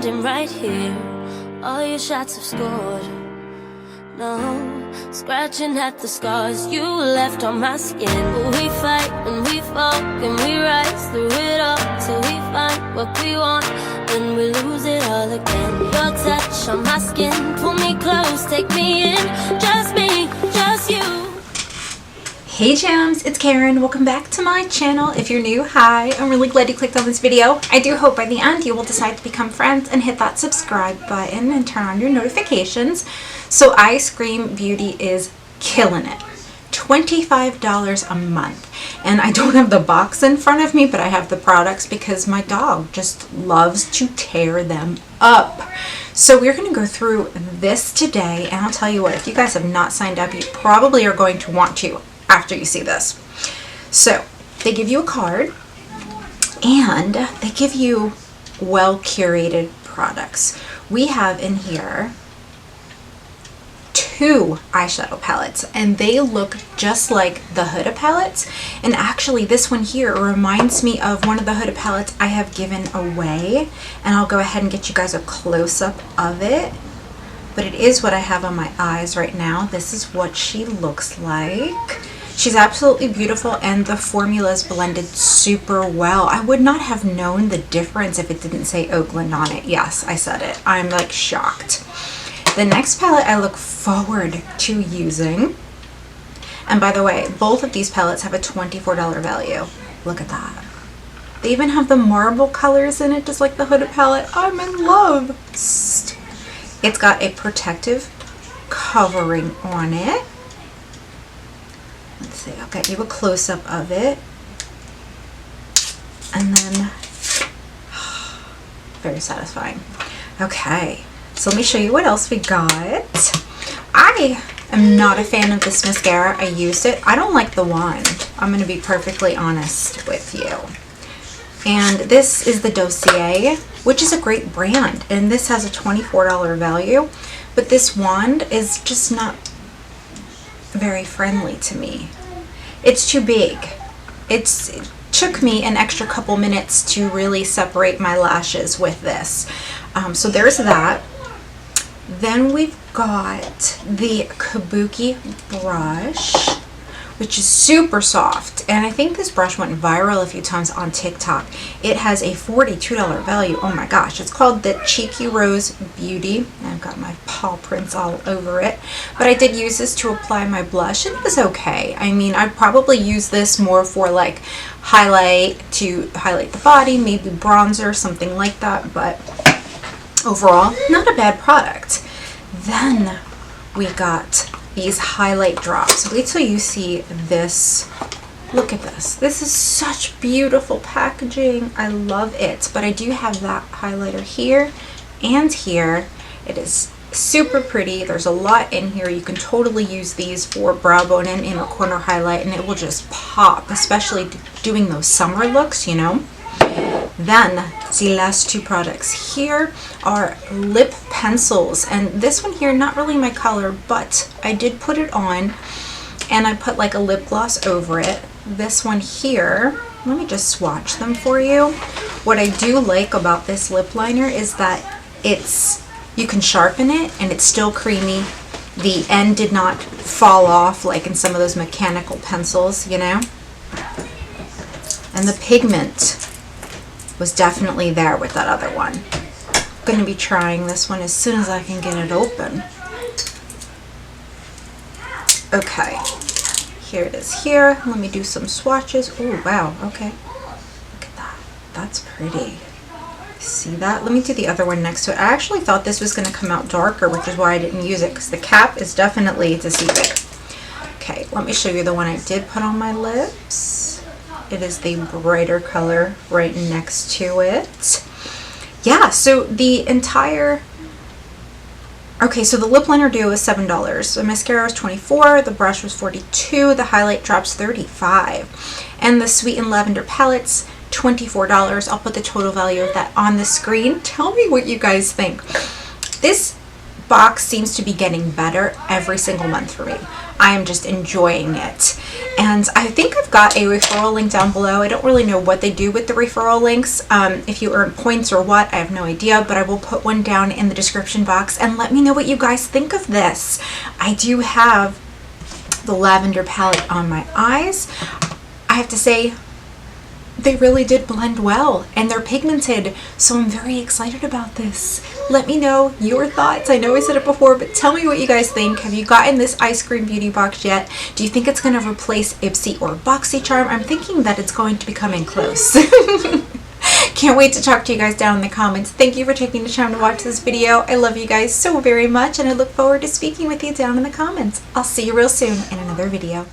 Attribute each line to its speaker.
Speaker 1: standing right here. All your shots have scored. No, scratching at the scars you left on my skin. We fight and we fall and we rise through it all till we find what we want, then we lose it all again. Your touch on my skin, pull me close, take me in. Just me, just you.
Speaker 2: Hey Gems, it's Karen. Welcome back to my channel. If you're new, hi. I'm really glad you clicked on this video. I do hope by the end you will decide to become friends and hit that subscribe button and turn on your notifications. So Eyescream Beauty is killing it. $25 a month. And I don't have the box in front of me, but I have the products because my dog just loves to tear them up. So we're going to go through this today, and I'll tell you what, if you guys have not signed up, you probably are going to want to after you see this. So they give you a card and they give you well curated products. We have in here 2 eyeshadow palettes and they look just like the Huda palettes, and actually this one here reminds me of one of the Huda palettes I have given away, and I'll go ahead and get you guys a close-up of it. But it is what I have on my eyes right now. This is what she looks like. She's absolutely beautiful and the formula is blended super well. I would not have known the difference if it didn't say Oakland on it. Yes, I said it. I'm like shocked. The next palette I look forward to using. And by the way, both of these palettes have a $24 value. Look at that. They even have the marble colors in it, just like the Huda palette. I'm in love. It's got a protective covering on it. Let's see, I'll get you a close-up of it. And then, very satisfying. Okay, so let me show you what else we got. I am not a fan of this mascara. I used it. I don't like the wand. I'm going to be perfectly honest with you. And this is the Dossier, which is a great brand, and this has a $24 value, but this wand is just not very friendly to me. It's too big. It took me an extra couple minutes to really separate my lashes with this. So there's that. Then we've got the Kabuki Brush, which is super soft, and I think this brush went viral a few times on TikTok. It has a $42 value. Oh my gosh, it's called the Cheeky Rose Beauty. I've got my paw prints all over it, but I did use this to apply my blush and it was okay. I mean, I'd probably use this more for like to highlight the body, maybe bronzer, something like that, but overall, not a bad product. Then we got these highlight drops. Wait till you see this. Look at this. This is such beautiful packaging. I love it. But I do have that highlighter here and here. It is super pretty. There's a lot in here. You can totally use these for brow bone and inner corner highlight, and it will just pop, especially doing those summer looks, you know. Then the last 2 products here are lip pencils, and this one here, not really my color, but I did put it on and I put like a lip gloss over it. This one here, let me just swatch them for you. What I do like about this lip liner is that you can sharpen it and it's still creamy. The end did not fall off like in some of those mechanical pencils, you know. And the pigment was definitely there with that other one. I'm going to be trying this one as soon as I can get it open. Okay, here it is here. Let me do some swatches. Oh wow, okay. Look at that. That's pretty. See that? Let me do the other one next to it. I actually thought this was going to come out darker, which is why I didn't use it, because the cap is definitely deceiving. Okay, let me show you the one I did put on my lips. It is the brighter color right next to it. Yeah, so the entire... Okay, so the lip liner duo is $7. The mascara was $24, the brush was $42, the highlight drops $35. And the Sweet and Lavender palettes, $24. I'll put the total value of that on the screen. Tell me what you guys think. This box seems to be getting better every single month for me. I am just enjoying it. And I think I've got a referral link down below. I don't really know what they do with the referral links, if you earn points or what, I have no idea, but I will put one down in the description box and let me know what you guys think of this. I do have the lavender palette on my eyes. I have to say, they really did blend well and they're pigmented, so I'm very excited about this. Let me know your thoughts. I know I said it before, but tell me what you guys think. Have you gotten this Eyescream Beauty Box yet? Do you think it's going to replace Ipsy or Boxycharm? I'm thinking that it's going to be coming close. Can't wait to talk to you guys down in the comments. Thank you for taking the time to watch this video. I love you guys so very much, and I look forward to speaking with you down in the comments. I'll see you real soon in another video.